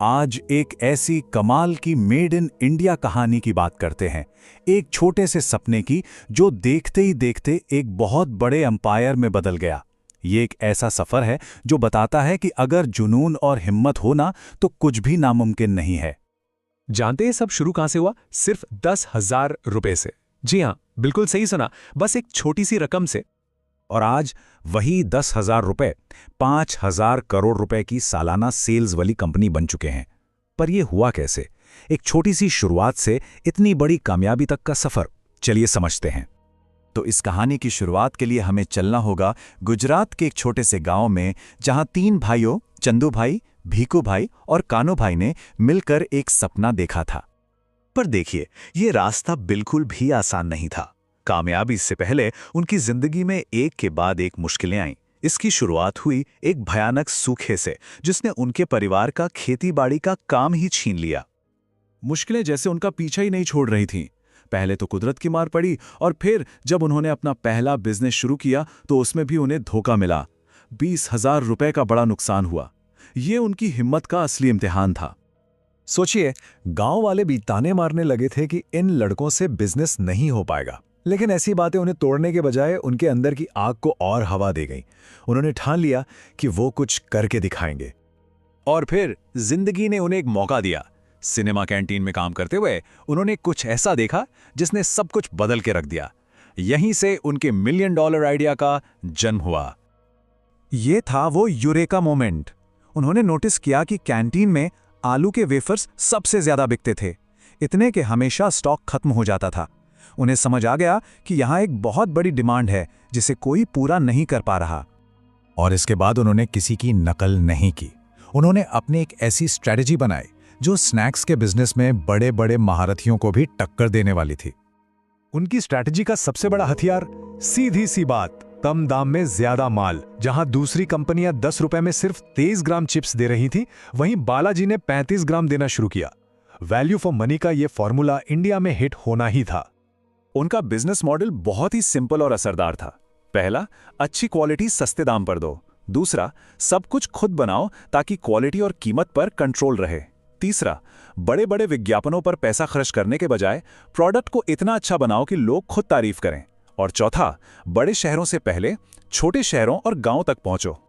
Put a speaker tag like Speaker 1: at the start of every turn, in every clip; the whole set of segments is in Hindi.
Speaker 1: आज एक ऐसी कमाल की मेड इन इंडिया कहानी की बात करते हैं। एक छोटे से सपने की जो देखते ही देखते एक बहुत बड़े एम्पायर में बदल गया। ये एक ऐसा सफर है जो बताता है कि अगर जुनून और हिम्मत हो ना तो कुछ भी नामुमकिन नहीं है।
Speaker 2: जानते हैं सब शुरू कहां से हुआ? सिर्फ 10,000 रुपए से। जी हाँ, बिल्कुल सही सुना, बस एक छोटी सी रकम से।
Speaker 1: और आज वही 10,000 रुपए 5,000 करोड़ रुपए की सालाना सेल्स वाली कंपनी बन चुके हैं। पर यह हुआ कैसे? एक छोटी सी शुरुआत से इतनी बड़ी कामयाबी तक का सफर, चलिए समझते हैं। तो इस कहानी की शुरुआत के लिए हमें चलना होगा गुजरात के एक छोटे से गांव में, जहां 3 भाइयों चंदू भाई, भीकू भाई और कानो भाई ने मिलकर एक सपना देखा था। पर देखिए, ये रास्ता बिल्कुल भी आसान नहीं था। कामयाबी से पहले उनकी जिंदगी में एक के बाद एक मुश्किलें आईं। इसकी शुरुआत हुई एक भयानक सूखे से, जिसने उनके परिवार का खेती-बाड़ी का काम ही छीन लिया। मुश्किलें जैसे उनका पीछा ही नहीं छोड़ रही थीं। पहले तो कुदरत की मार पड़ी, और फिर जब उन्होंने अपना पहला बिजनेस शुरू किया तो उसमें भी उन्हें धोखा मिला। 20,000 रुपए का बड़ा नुकसान हुआ। ये उनकी हिम्मत का असली इम्तिहान था। सोचिए, गांव वाले भी ताने मारने लगे थे कि इन लड़कों से बिजनेस नहीं हो पाएगा, लेकिन ऐसी बातें उन्हें तोड़ने के बजाय उनके अंदर की आग को और हवा दे गईं। उन्होंने ठान लिया कि वो कुछ करके दिखाएंगे। और फिर जिंदगी ने उन्हें एक मौका दिया। सिनेमा कैंटीन में काम करते हुए उन्होंने कुछ ऐसा देखा जिसने सब कुछ बदल के रख दिया। यहीं से उनके $1 मिलियन आइडिया का जन्म हुआ। ये था वो यूरेका मोमेंट। उन्होंने नोटिस किया कि कैंटीन में आलू के वेफर्स सबसे ज्यादा बिकते थे, इतने कि हमेशा स्टॉक खत्म हो जाता था। उन्हें समझ आ गया कि यहाँ एक बहुत बड़ी डिमांड है जिसे कोई पूरा नहीं कर पा रहा। और इसके बाद उन्होंने किसी की नकल नहीं की। उन्होंने अपनी एक ऐसी स्ट्रेटजी बनाई जो स्नैक्स के बिजनेस में बड़े बड़े महारथियों को भी टक्कर देने वाली थी।
Speaker 2: उनकी स्ट्रैटेजी का सबसे बड़ा हथियार, सीधी सी बात, कम दाम में ज्यादा माल। जहां दूसरी कंपनियां 10 रुपए में सिर्फ 23 ग्राम चिप्स दे रही थी, वहीं बालाजी ने 35 ग्राम देना शुरू किया। वैल्यू फॉर मनी का यह फॉर्मूला इंडिया में हिट होना ही था।
Speaker 1: उनका बिजनेस मॉडल बहुत ही सिंपल और असरदार था। पहला, अच्छी क्वालिटी सस्ते दाम पर दो। दूसरा, सब कुछ खुद बनाओ ताकि क्वालिटी और कीमत पर कंट्रोल रहे। तीसरा, बड़े बड़े विज्ञापनों पर पैसा खर्च करने के बजाय प्रोडक्ट को इतना अच्छा बनाओ कि लोग खुद तारीफ करें। और चौथा, बड़े शहरों से पहले छोटे शहरों और गांव तक पहुंचो।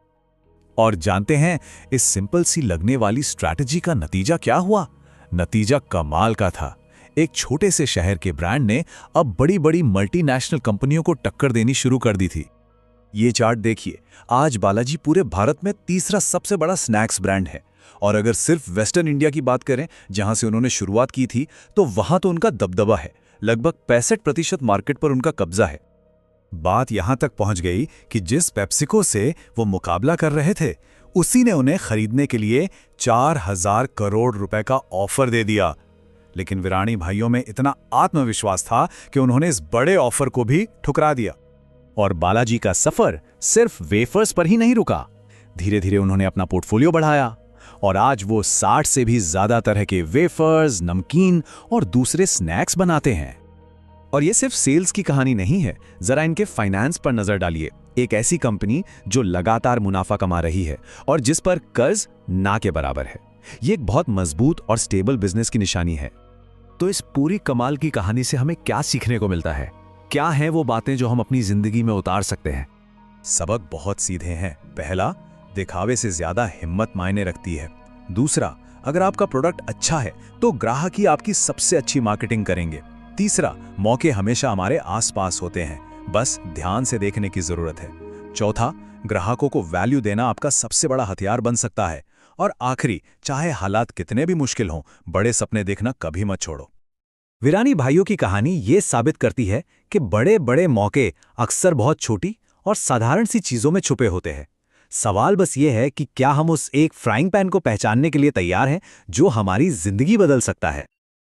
Speaker 1: और जानते हैं इस सिंपल सी लगने वाली स्ट्रैटेजी का नतीजा क्या हुआ? नतीजा कमाल का था। एक छोटे से शहर के ब्रांड ने अब बड़ी बड़ी मल्टीनेशनल कंपनियों को टक्कर देनी शुरू कर दी थी। ये चार्ट देखिए, आज बालाजी पूरे भारत में तीसरा सबसे बड़ा स्नैक्स ब्रांड है। और अगर सिर्फ वेस्टर्न इंडिया की बात करें, जहां से उन्होंने शुरुआत की थी, तो वहां तो उनका दबदबा है। लगभग 65% मार्केट पर उनका कब्जा है। बात यहां तक पहुंच गई कि जिस पेप्सिको से वो मुकाबला कर रहे थे, उसी ने उन्हें खरीदने के लिए 4,000 करोड़ रुपए का ऑफर दे दिया। लेकिन विरानी भाइयों में इतना आत्मविश्वास था कि उन्होंने इस बड़े ऑफर को भी ठुकरा दिया। और बालाजी का सफर सिर्फ वेफर्स पर ही नहीं रुका। धीरे धीरे उन्होंने अपना पोर्टफोलियो बढ़ाया और आज वो 60 से भी ज्यादा तरह के वेफर्स, नमकीन और दूसरे स्नैक्स बनाते हैं। और ये सिर्फ सेल्स की कहानी नहीं है, जरा इनके फाइनेंस पर नजर डालिए। एक ऐसी कंपनी जो लगातार मुनाफा कमा रही है और जिस पर कर्ज ना के बराबर है। ये एक बहुत मजबूत और स्टेबल बिजनेस की निशानी है। तो इस पूरी कमाल की कहानी से हमें क्या सीखने को मिलता है? क्या हैं वो बातें जो हम अपनी जिंदगी में उतार सकते हैं? सबक बहुत सीधे हैं। पहला, दिखावे से ज्यादा हिम्मत मायने रखती है। दूसरा, अगर आपका प्रोडक्ट अच्छा है तो ग्राहक ही आपकी सबसे अच्छी मार्केटिंग करेंगे। तीसरा, मौके हमेशा हमारे आसपास होते हैं, बस ध्यान से देखने की जरूरत है। चौथा, ग्राहकों को वैल्यू देना आपका सबसे बड़ा हथियार बन सकता है। और आखिरी, चाहे हालात कितने भी मुश्किल हों, बड़े सपने देखना कभी मत छोड़ो। विरानी भाइयों की कहानी ये साबित करती है कि बड़े बड़े मौके अक्सर बहुत छोटी और साधारण सी चीजों में छुपे होते हैं। सवाल बस ये है कि क्या हम उस एक फ्राइंग पैन को पहचानने के लिए तैयार हैं जो हमारी जिंदगी बदल सकता है।